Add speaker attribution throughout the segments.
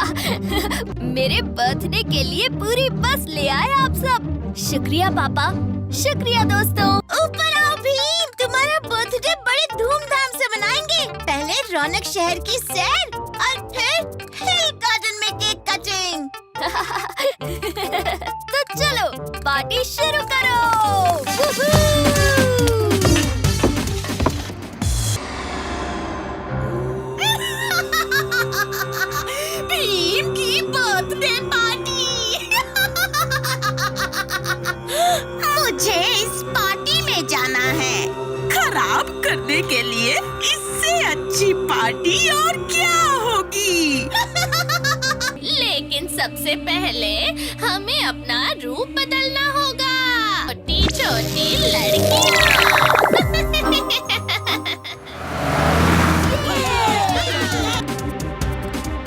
Speaker 1: मेरे बर्थडे के लिए पूरी बस ले आए आप सब। शुक्रिया पापा, शुक्रिया दोस्तों।
Speaker 2: ऊपर आओ भीम, तुम्हारा बर्थडे बड़े धूमधाम से मनाएंगे। पहले रौनक शहर की सैर और फिर हिल गार्डन में केक कटिंग।
Speaker 1: तो चलो पार्टी शुरू करो।
Speaker 2: भीम की बर्थडे पार्टी। मुझे इस पार्टी में जाना है।
Speaker 3: खराब करने के लिए इससे अच्छी पार्टी और क्या होगी।
Speaker 1: लेकिन सबसे पहले हमें अपना रूप बदलना होगा। छोटी छोटी लड़कियाँ।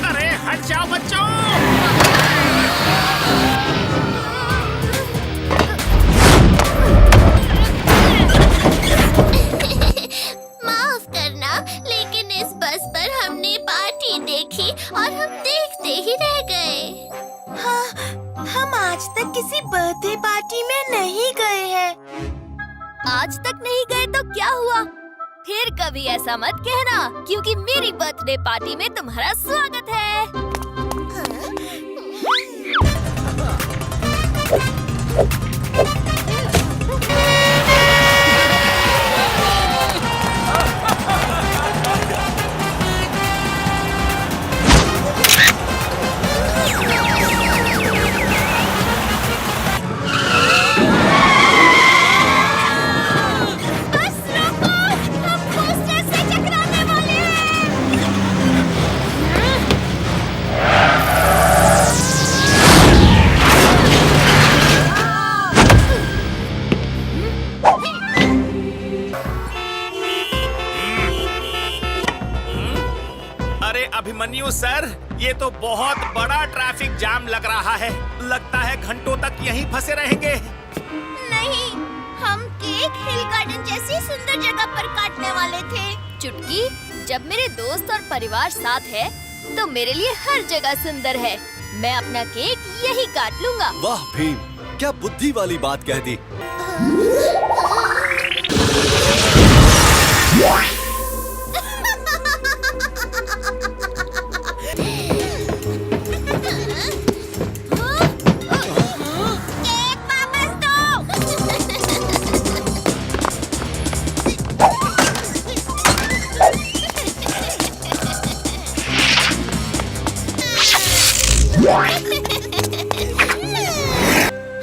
Speaker 4: अरे हट जाओ बच्चों।
Speaker 1: माफ करना, लेकिन इस बस पर हमने पार्टी देखी और हम देखते ही रह गए।
Speaker 2: हाँ, हम आज तक किसी बर्थडे पार्टी में नहीं गए हैं।
Speaker 1: आज तक नहीं गए तो क्या हुआ? फिर कभी ऐसा मत कहना, क्योंकि मेरी बर्थडे पार्टी में तुम्हारा स्वागत है।
Speaker 4: अभिमन्यु सर, ये तो बहुत बड़ा ट्रैफिक जाम लग रहा है। लगता है घंटों तक यहीं फंसे रहेंगे।
Speaker 2: नहीं, हम केक हिल गार्डन जैसी सुंदर जगह पर काटने वाले थे।
Speaker 1: चुटकी, जब मेरे दोस्त और परिवार साथ है, तो मेरे लिए हर जगह सुंदर है। मैं अपना केक यही काट लूँगा।
Speaker 5: वाह भीम, क्या बुद्धि वाली बात कह दी।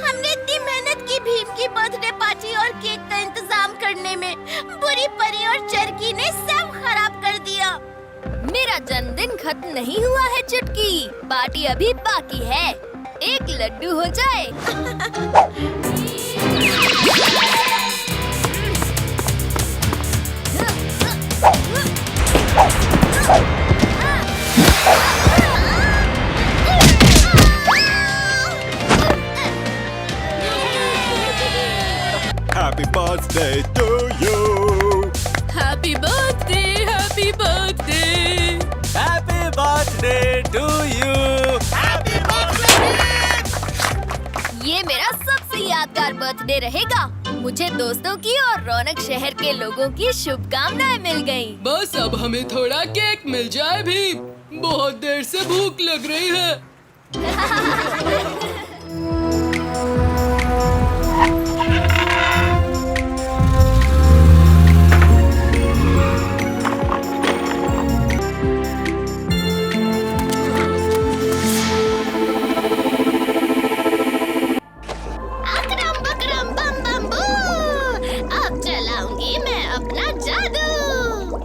Speaker 2: हमने इतनी मेहनत की भीम की बर्थडे पार्टी और केक का इंतजाम करने में, बुरी परी और चरकी ने सब खराब कर दिया।
Speaker 1: मेरा जन्मदिन खत्म नहीं हुआ है चुटकी, पार्टी अभी बाकी है। एक लड्डू हो जाए।
Speaker 5: Happy birthday to you.
Speaker 1: Happy birthday, happy birthday.
Speaker 5: Happy birthday to you.
Speaker 4: Happy birthday!
Speaker 1: ये मेरा सबसे यादगार बर्थडे रहेगा। मुझे दोस्तों की और रौनक शहर के लोगों की शुभकामनाएं मिल गयी।
Speaker 6: बस अब हमें थोड़ा केक मिल जाए भी। बहुत देर से भूख लग रही है।
Speaker 1: अकरम बकरम बम बम बू, अब चलाऊंगी मैं अपना जादू।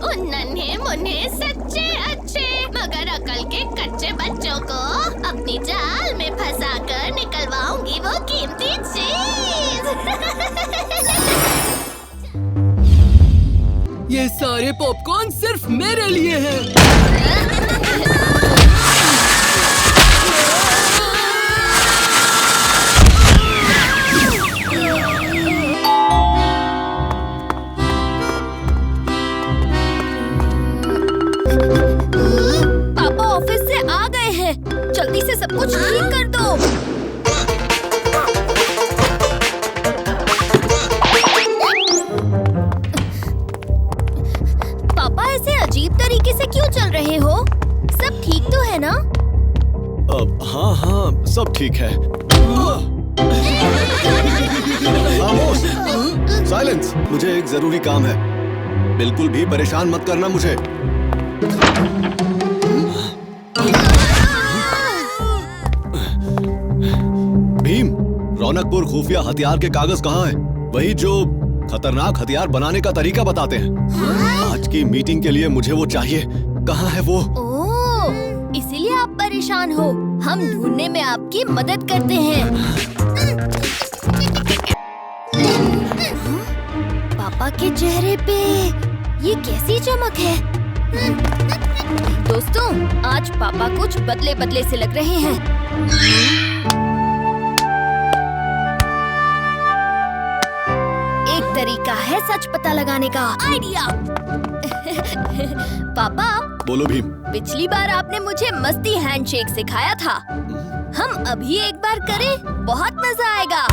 Speaker 1: उन नन्हे मुन्ने सच्चे अच्छे मगर अकल के कच्चे बच्चों को अपनी जाल में फंसाकर निकलवाऊंगी वो कीमती चीज।
Speaker 6: ये सारे पॉपकॉर्न सिर्फ मेरे लिए हैं।
Speaker 1: पापा ऑफिस
Speaker 2: से आ गए हैं। जल्दी से सब कुछ ठीक कर दो। पापा ऐसे अजीब तरीके से क्यों चल रहे हो? सब ठीक तो है ना?
Speaker 5: हाँ हाँ सब ठीक है। खामोश! साइलेंस! मुझे एक जरूरी काम है। बिल्कुल भी परेशान मत करना मुझे। भीम, रौनकपुर खुफिया हथियार के कागज कहाँ हैं? वही जो खतरनाक हथियार बनाने का तरीका बताते हैं। आज की मीटिंग के लिए मुझे वो चाहिए। कहाँ है वो?
Speaker 2: ओह, इसीलिए आप परेशान हो। हम ढूंढने में आपकी मदद करते हैं। पापा के चेहरे पे ये कैसी चमक है? दोस्तों, आज पापा कुछ बदले बदले से लग रहे हैं। एक तरीका है सच पता लगाने का। आइडिया। पापा,
Speaker 5: बोलो भीम।
Speaker 2: पिछली बार आपने मुझे मस्ती हैंडशेक सिखाया था। हम अभी एक बार करें, बहुत मजा आएगा।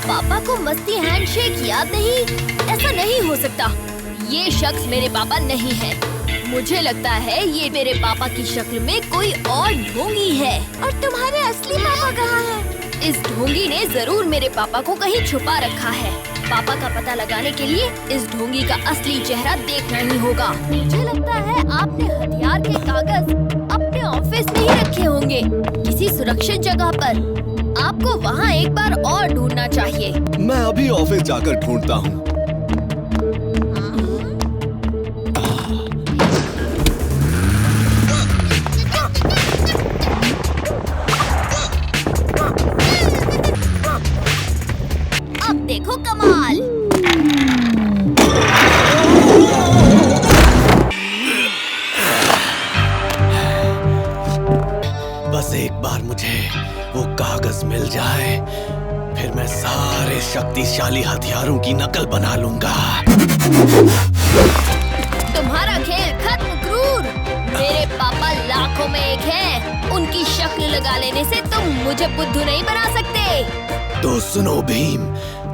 Speaker 2: पापा को मस्ती हैंडशेक याद नहीं? ऐसा नहीं हो सकता। ये शख्स मेरे पापा नहीं है। मुझे लगता है ये मेरे पापा की शक्ल में कोई और ढोंगी है। और तुम्हारे असली पापा कहाँ हैं? इस ढोंगी ने जरूर मेरे पापा को कहीं छुपा रखा है। पापा का पता लगाने के लिए इस ढोंगी का असली चेहरा देखना ही होगा। मुझे लगता है आपने हथियार के कागज अपने ऑफिस में ही रखे होंगे, किसी सुरक्षित जगह पर। आपको वहाँ एक बार और ढूंढना चाहिए।
Speaker 5: मैं अभी ऑफिस जाकर ढूंढता हूँ।
Speaker 2: अब देखो कमाल।
Speaker 5: बस एक बार मुझे वो कागज मिल जाए, फिर मैं सारे शक्तिशाली हथियारों की नकल बना लूंगा।
Speaker 2: तुम्हारा खेल खत्म, क्रूर। मेरे पापा लाखों में एक हैं। उनकी शक्ल लगा लेने से तुम मुझे बुद्धू नहीं बना सकते।
Speaker 5: तो सुनो भीम,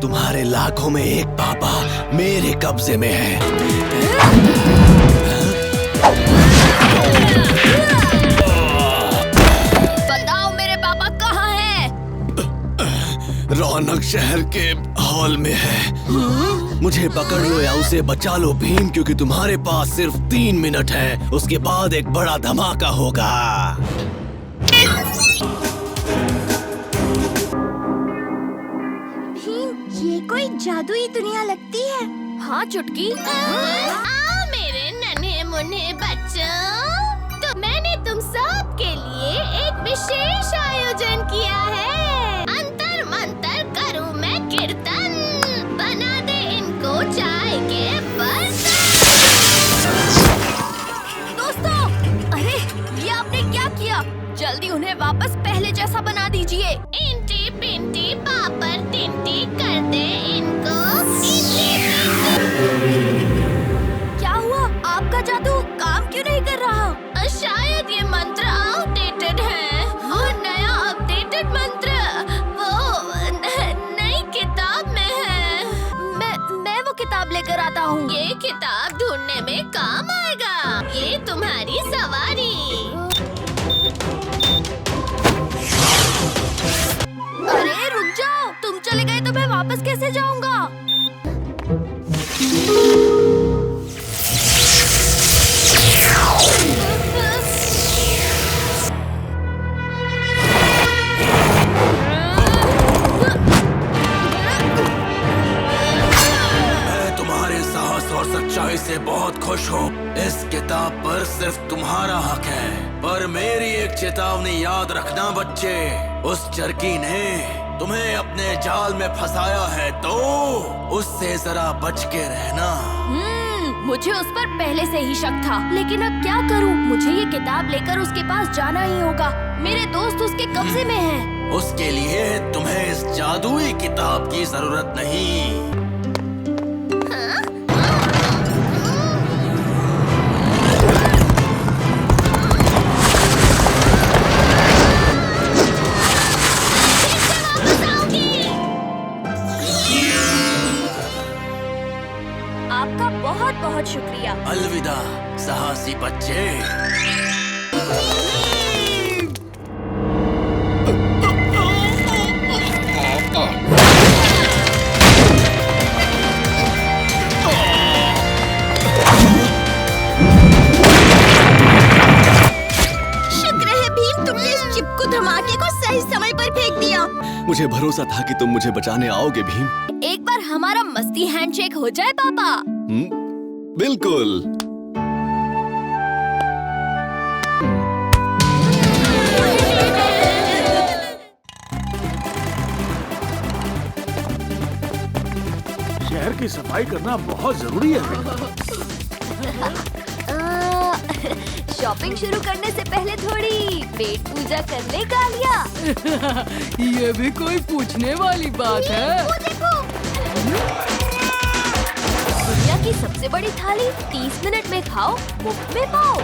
Speaker 5: तुम्हारे लाखों में एक पापा मेरे कब्जे में है।
Speaker 2: बताओ मेरे पापा कहाँ हैं?
Speaker 5: रौनक शहर के हॉल में है। मुझे पकड़ लो या उसे बचा लो भीम, क्योंकि तुम्हारे पास सिर्फ 3 मिनट है। उसके बाद एक बड़ा धमाका होगा।
Speaker 2: ये कोई जादुई दुनिया लगती है। हाँ चुटकी।
Speaker 1: आओ मेरे नन्हे मुन्ने बच्चों, तो मैंने तुम सब के लिए एक विशेष आयोजन किया है। अंतर मंतर करूं मैं कीर्तन, बना दे इनको चाय के बर्तन।
Speaker 2: दोस्तों, अरे ये आपने क्या किया? जल्दी उन्हें वापस पहले जैसा बना दीजिए।
Speaker 1: इंटी पिंटी पापर टिंटी कर दे इनको।
Speaker 2: क्या हुआ? आपका जादू काम क्यों नहीं कर रहा?
Speaker 1: शायद ये मंत्र आउटडेटेड है और नया अपडेटेड मंत्र वो नई किताब में है।
Speaker 2: मैं वो किताब लेकर आता हूँ।
Speaker 1: ये किताब ढूंढने में काम आएगा। ये तुम्हारी सवारी।
Speaker 2: अरे रुक जाओ, तुम चले गए तो मैं वापस कैसे जाऊंगा?
Speaker 7: मैं तुम्हारे साहस और सच्चाई से बहुत खुश हूँ। इस किताब पर सिर्फ तुम्हारा हक है, पर मेरी एक चेतावनी याद रखना बच्चे। उस चरकी ने तुम्हें अपने जाल में फंसाया है, तो उससे जरा बच के रहना।
Speaker 2: मुझे उस पर पहले से ही शक था, लेकिन अब क्या करूं? मुझे ये किताब लेकर उसके पास जाना ही होगा। मेरे दोस्त उसके कब्जे में हैं।
Speaker 7: उसके लिए तुम्हें इस जादुई किताब की जरूरत नहीं। बच्चे।
Speaker 1: शुक्र है भीम, तुमने इस चिपकू धमाके को सही समय पर फेंक दिया।
Speaker 5: मुझे भरोसा था कि तुम मुझे बचाने आओगे भीम।
Speaker 2: एक बार हमारा मस्ती हैंडशेक हो जाए पापा।
Speaker 5: बिल्कुल।
Speaker 4: शहर की सफाई करना बहुत जरूरी है।
Speaker 2: शॉपिंग शुरू करने से पहले थोड़ी पेट पूजा कर ले कालिया।
Speaker 6: ये भी कोई पूछने वाली बात है।
Speaker 2: वो देखो, दुनिया की सबसे बड़ी थाली 30 मिनट में खाओ, मुफ्त में पाओ।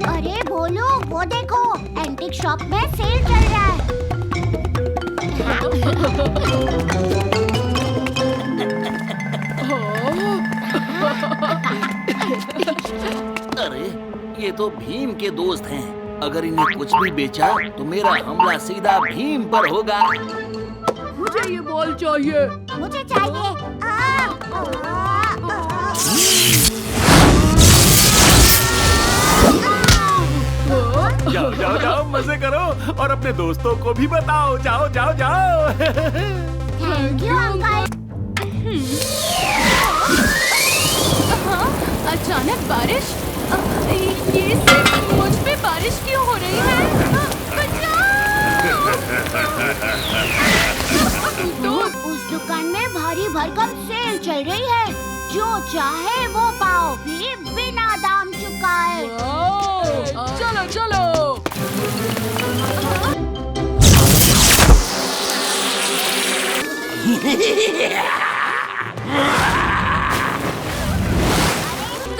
Speaker 1: अरे बोलो, वो देखो, एंटीक शॉप में सेल चल रहा है।
Speaker 7: अरे ये तो भीम के दोस्त हैं। अगर इन्हें कुछ भी बेचा तो मेरा हमला सीधा भीम पर होगा।
Speaker 6: मुझे ये बॉल चाहिए।
Speaker 1: मुझे चाहिए।
Speaker 4: जाओ जाओ जाओ, मजे करो और अपने दोस्तों को भी बताओ। जाओ जाओ जाओ।
Speaker 1: Thank you uncle.
Speaker 2: अचानक बारिश? ये सिर्फ मुझ पे बारिश क्यों हो रही है?
Speaker 1: तो उस दुकान में भारी भरकम सेल चल रही है। जो चाहे वो पाओ, भी बिना दाम चुकाए।
Speaker 6: चलो चलो।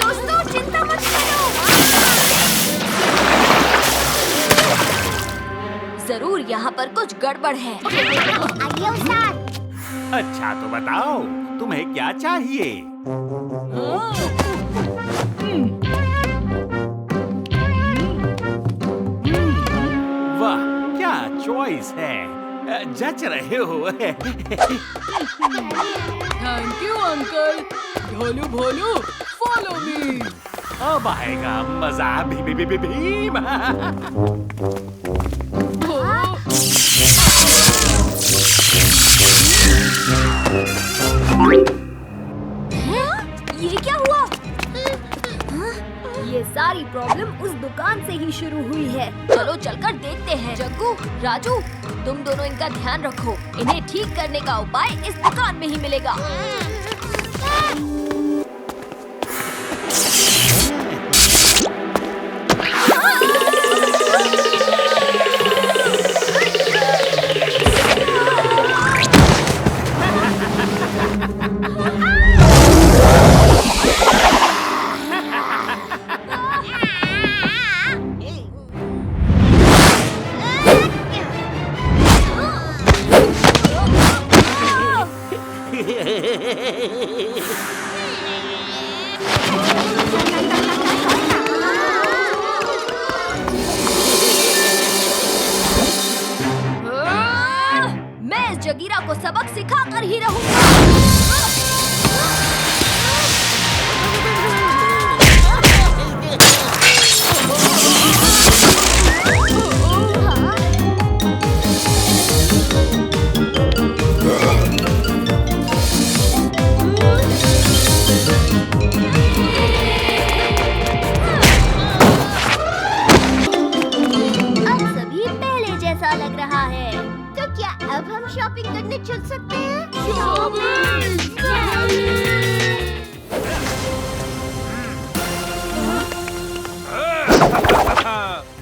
Speaker 2: दोस्तों चिंता मत करो, जरूर यहाँ पर कुछ गड़बड़ है।
Speaker 1: आइए उस्ताद।
Speaker 4: अच्छा तो बताओ, तुम्हें क्या चाहिए? वाह, क्या चॉइस है। जच रहे हो।
Speaker 6: Thank you uncle. Bholu Bholu follow me.
Speaker 4: अब आएगा मजा। भीम।
Speaker 2: ये क्या हुआ? ये सारी प्रॉब्लम उस दुकान से ही शुरू हुई है। चलो चलकर देखते हैं। जग्गू, राजू, तुम दोनों इनका ध्यान रखो। इन्हें ठीक करने का उपाय इस दुकान में ही मिलेगा। मैं इस जगीरा को सबक सिखा कर ही रहूंगा।
Speaker 1: अब सभी पहले जैसा लग रहा है। तो क्या अब हम शॉपिंग करने चल सकते हैं?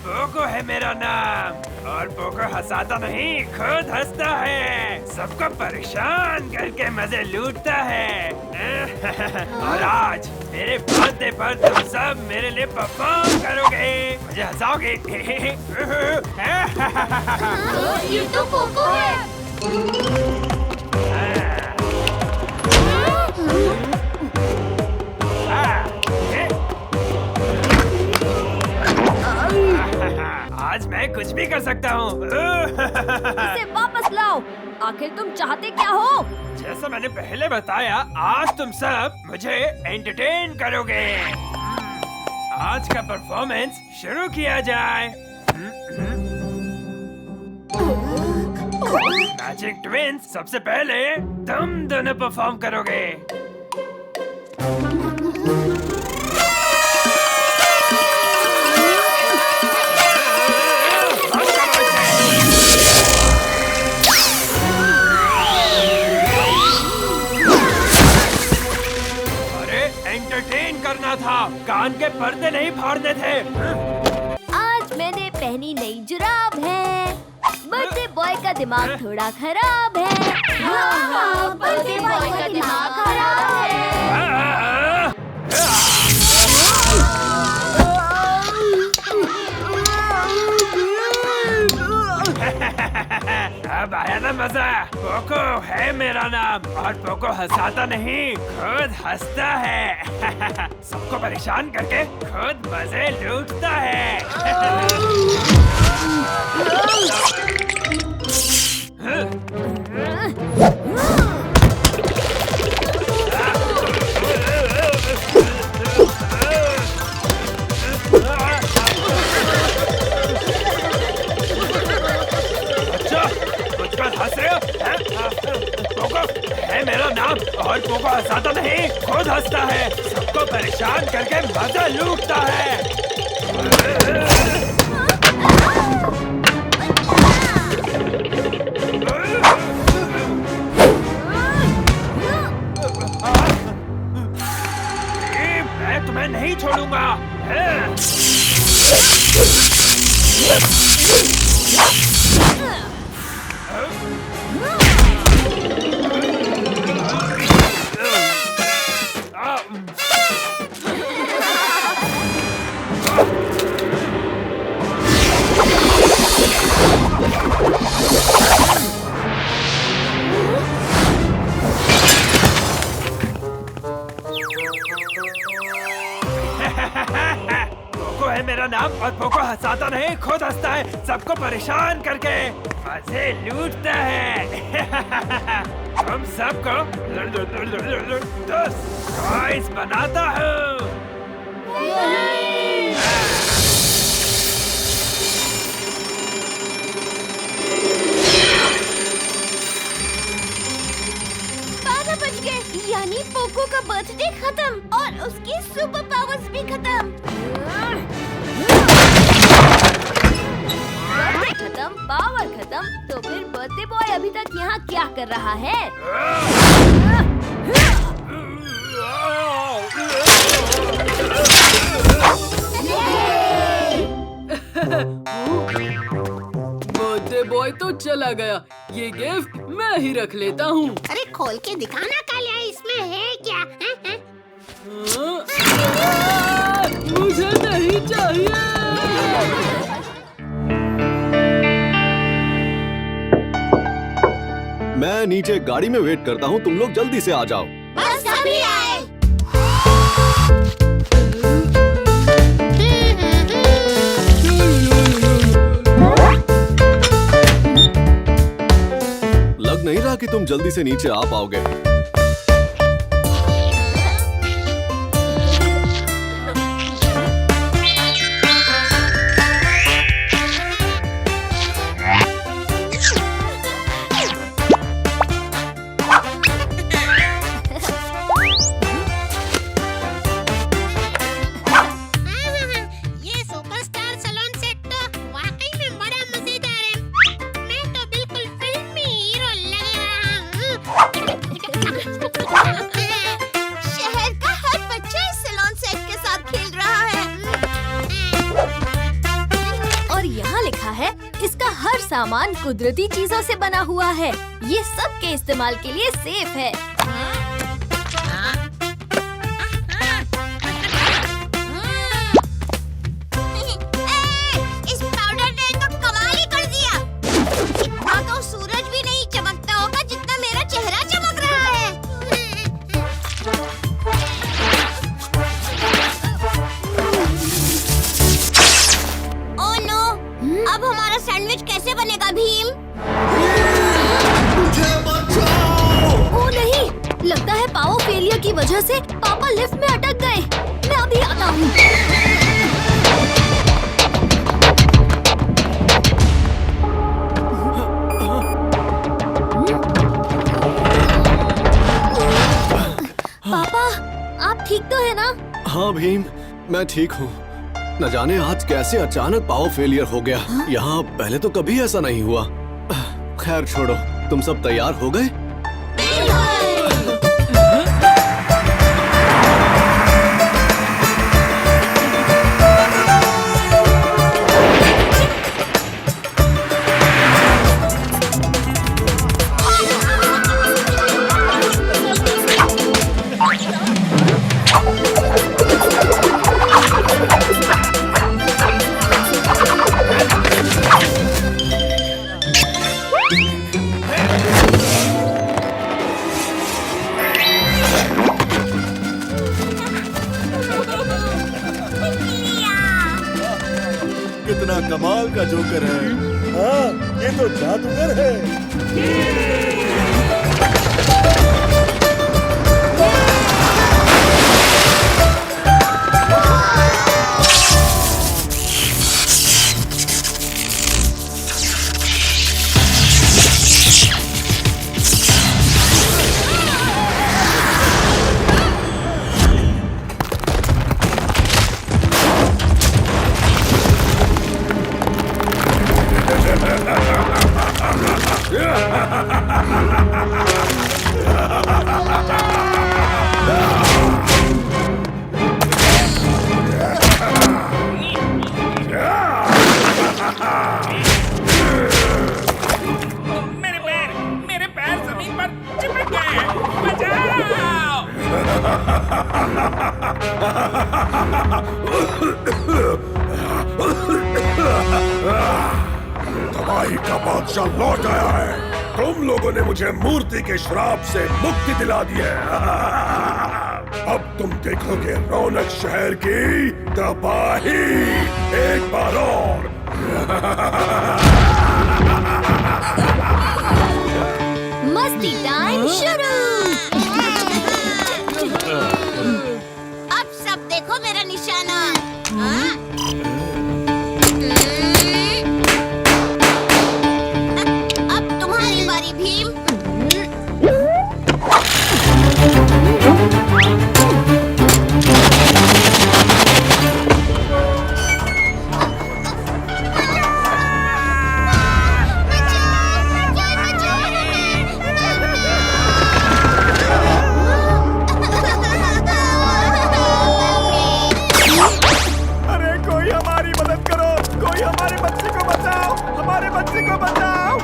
Speaker 8: पोको है मेरा नाम, और पोको हंसाता नहीं, खुद हंसता है, सबको परेशान करके मजे लूटता है। और आज मेरे बर्थडे पर तुम सब मेरे लिए परफॉर्म करोगे, मुझे हंसाओगे।
Speaker 1: ये तो पोको है।
Speaker 8: कर सकता हूँ।
Speaker 2: इसे वापस लाओ। आखिर तुम चाहते क्या हो?
Speaker 8: जैसा मैंने पहले बताया, आज तुम सब मुझे एंटरटेन करोगे। आज का परफॉर्मेंस शुरू किया जाए। मैजिक ट्विंस, सबसे पहले तुम दोनों परफॉर्म करोगे। अरे एंटरटेन करना था, कान के पर्दे नहीं फाड़ने थे।
Speaker 2: आज मैंने पहनी नई जुराब है। बर्थडे बॉय का दिमाग थोड़ा खराब है। हाँ, बर्थडे बॉय का दिमाग खराब है।
Speaker 8: अब आया ना मजा। पोको है मेरा नाम और पोको हंसाता नहीं, खुद हंसता है। सबको परेशान करके खुद मजे लूटता है। अच्छा, मुझ पर हंस रहे हो? पोको है मेरा नाम और पोको हंसाता नहीं, खुद हंसता है। सबको परेशान करके मजा लूटता है। मैं तुम्हें नहीं छोड़ूंगा। पोको है मेरा नाम और पोको हंसाता नहीं, खुद हंसता है। सबको परेशान करके मजे लूटता है। तुम सबको टॉयज बनाता हूँ।
Speaker 2: यानी पोको का बर्थडे खत्म और उसकी सुपर पावर्स भी खत्म। बर्थडे खत्म, पावर खत्म, तो फिर बर्थडे बॉय अभी तक यहाँ क्या कर रहा है?
Speaker 6: बर्थडे बॉय तो चला गया, ये गिफ्ट मैं ही रख लेता हूँ।
Speaker 1: अरे खोल के दिखाना कालिया, इसमें है क्या?
Speaker 6: मुझे नहीं चाहिए।
Speaker 5: मैं नीचे गाड़ी में वेट करता हूँ, तुम लोग जल्दी से आ जाओ।
Speaker 1: बस अभी आए।
Speaker 5: लग नहीं रहा कि तुम जल्दी से नीचे आ पाओगे।
Speaker 1: ये सुपरस्टार सैलून सेट तो वाकई में बड़ा मजेदार है। मैं तो बिल्कुल फिल्मी हीरो लग रहा हूँ। शहर का हर बच्चा इस सैलून सेट के साथ खेल रहा है।
Speaker 2: और यहाँ लिखा है, इसका हर सामान कुदरती चीजों से बना हुआ है। ये सबके इस्तेमाल के लिए सेफ है।
Speaker 1: इस पाउडर ने तो कमाल ही कर दिया। इतना तो सूरज भी नहीं चमकता होगा जितना मेरा चेहरा चमक रहा है। ओह नो, अब हमारा सैंडविच
Speaker 2: वजह से पापा लिफ्ट में अटक गए। मैं अभी आता हूँ। पापा, आप ठीक तो है ना?
Speaker 5: हाँ भीम, मैं ठीक हूँ। न जाने आज कैसे अचानक पावर फेलियर हो गया। यहाँ पहले तो कभी ऐसा नहीं हुआ। खैर छोड़ो, तुम सब तैयार हो गए?
Speaker 9: कितना कमाल का जोकर है। हाँ, ये तो जादूगर है।
Speaker 8: मेरे पैर जमीन पर चिपक गए हैं। बचाओ!
Speaker 9: तबाही का बादशाह लौट आया है। तुम लोगों ने मुझे मूर्ति के श्राप से मुक्ति दिला दी है। अब तुम देखोगे रौनक शहर की तबाही एक बार और।
Speaker 2: मस्ती टाइम शुरू।
Speaker 1: अब सब देखो मेरा निशाना। हाँ? अब तुम्हारी बारी भीम।
Speaker 4: अरे कोई हमारी मदद करो, कोई हमारे बच्चे को बचाओ, हमारे बच्चे को बचाओ।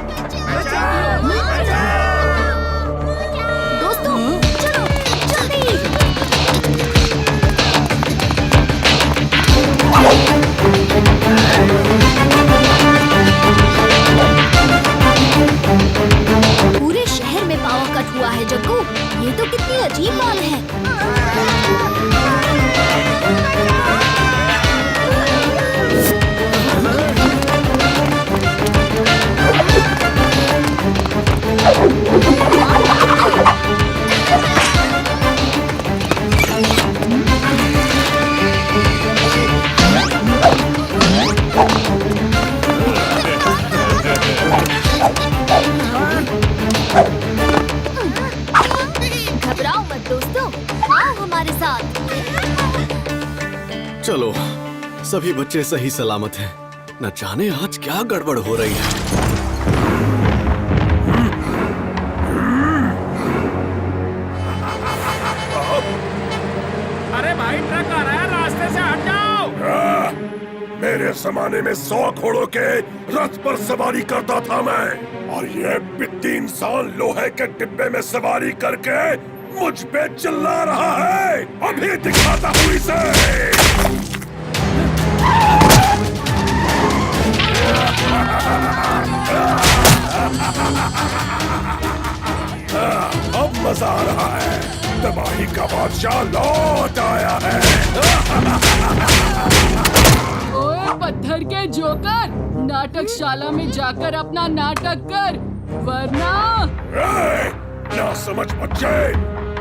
Speaker 2: दोस्तों, चलो जल्दी। पूरे शहर में पावर कट हुआ है जग्गू। ये तो कितनी अजीब बात है। घबराओ मत दोस्तों, आओ हमारे साथ।
Speaker 5: चलो, सभी बच्चे सही सलामत हैं। न जाने आज क्या गड़बड़ हो रही है।
Speaker 4: अरे भाई, ट्रक आ रहा है, रास्ते से हट जाओ।
Speaker 9: मेरे जमाने में 100 घोड़ों के रथ पर सवारी करता था मैं, और ये बित्ती इंसान लोहे के डिब्बे में सवारी करके मुझ पे चिल्ला रहा है। अभी दिखाता हूँ इसे। अब मजा आ रहा है। तबाही का बादशाह लौट आया है।
Speaker 6: ओए पत्थर के जोकर, नाटकशाला में जाकर अपना नाटक कर, वरना
Speaker 9: ना समझ बच्चे,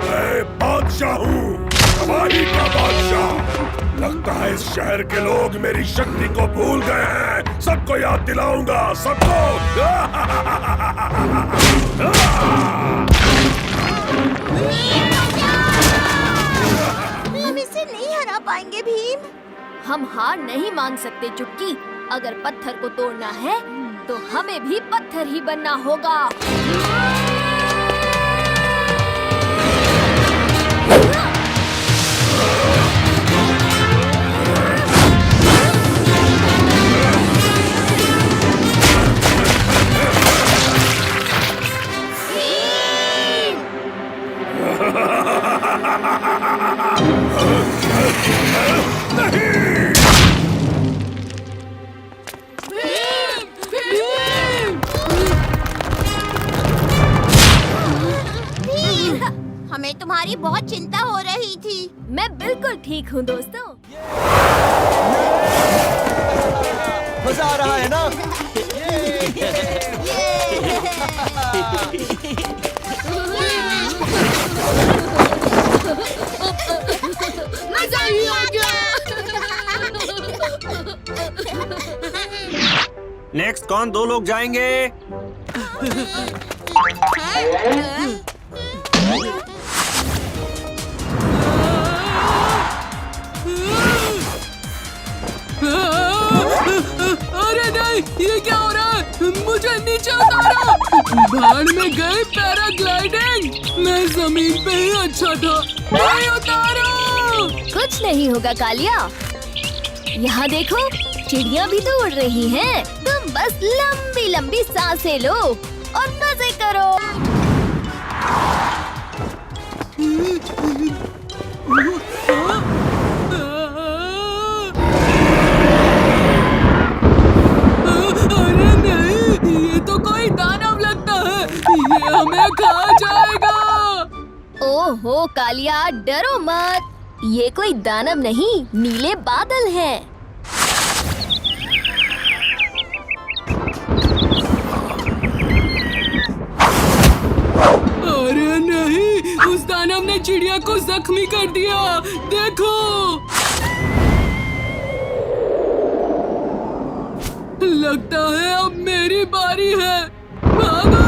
Speaker 9: मैं बादशाह बादशाह हूँ, तबाही का बादशाह। लगता है इस शहर के लोग मेरी शक्ति को भूल गए हैं। सबको याद दिलाऊंगा, सबको।
Speaker 2: हम इसे नहीं हरा पाएंगे भीम। हम हार नहीं मान सकते चुटकी। अगर पत्थर को तोड़ना है तो हमें भी पत्थर ही बनना होगा।
Speaker 1: हमें तुम्हारी बहुत चिंता हो रही थी।
Speaker 2: मैं बिल्कुल ठीक हूँ दोस्तों।
Speaker 5: मजा आ रहा है ना?
Speaker 1: मजा ही आ गया।
Speaker 10: नेक्स्ट कौन? 2 लोग जाएंगे।
Speaker 6: अरे नहीं, ये क्या हो रहा है? मुझे नीचे उतारो। भाड़ में गई पैराग्लाइडिंग। मैं जमीन पे ही अच्छा था। नहीं उतारो।
Speaker 2: कुछ नहीं होगा कालिया। यहाँ देखो, चिड़िया भी तो उड़ रही हैं। तुम बस लंबी लंबी सांसें लो और मजे करो।
Speaker 6: अरे नहीं, ये तो कोई दानव लगता है। ये हमें खा जाएगा।
Speaker 2: ओहो कालिया, डरो मत। ये कोई दानव नहीं, नीले बादल हैं।
Speaker 6: अरे नहीं, उस दानव ने चिड़िया को जख्मी कर दिया। देखो, लगता है अब मेरी बारी है। भागो!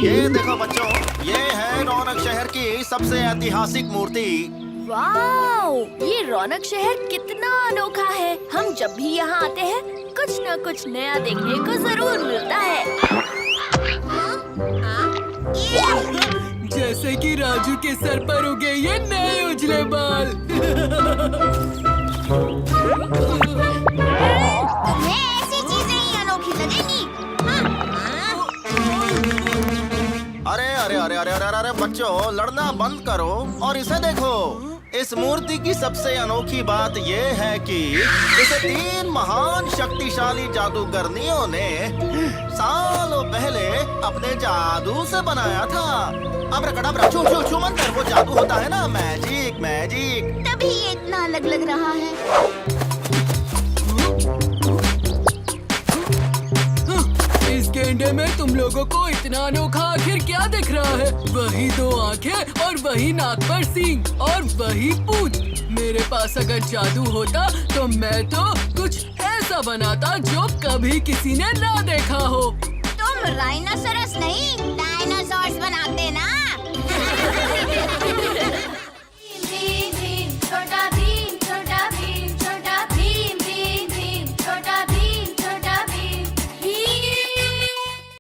Speaker 7: ये देखो बच्चों, ये है रौनक शहर की सबसे ऐतिहासिक मूर्ति।
Speaker 2: वाओ, ये रौनक शहर कितना अनोखा है। हम जब भी यहाँ आते हैं कुछ न कुछ नया देखने को जरूर मिलता है।
Speaker 6: जैसे कि राजू के सर पर उगे ये नए उजले बाल।
Speaker 1: तुम्हें ऐसी चीजें ही अनोखी लगेंगी।
Speaker 7: अरे अरे अरे अरे अरे अरे बच्चों, लड़ना बंद करो और इसे देखो। इस मूर्ति की सबसे अनोखी बात ये है कि इसे 3 महान शक्तिशाली जादूगरनियों ने सालों पहले अपने जादू से बनाया था। अब्राकडाब्रा, छू छू छू मंतर, वो जादू होता है ना, मैजिक मैजिक।
Speaker 1: तभी ये इतना अलग लग रहा है।
Speaker 6: इस गेंडे में तुम लोगों को इतना अनोखा आखिर क्या दिख रहा है? वही 2 आंखें और वही नाक पर सींग और वही पूंछ। मेरे पास अगर जादू होता तो मैं तो कुछ ऐसा बनाता जो कभी किसी ने ना देखा हो।
Speaker 1: तुम राइनोसरस नहीं, डायनासोर्स बनाते ना।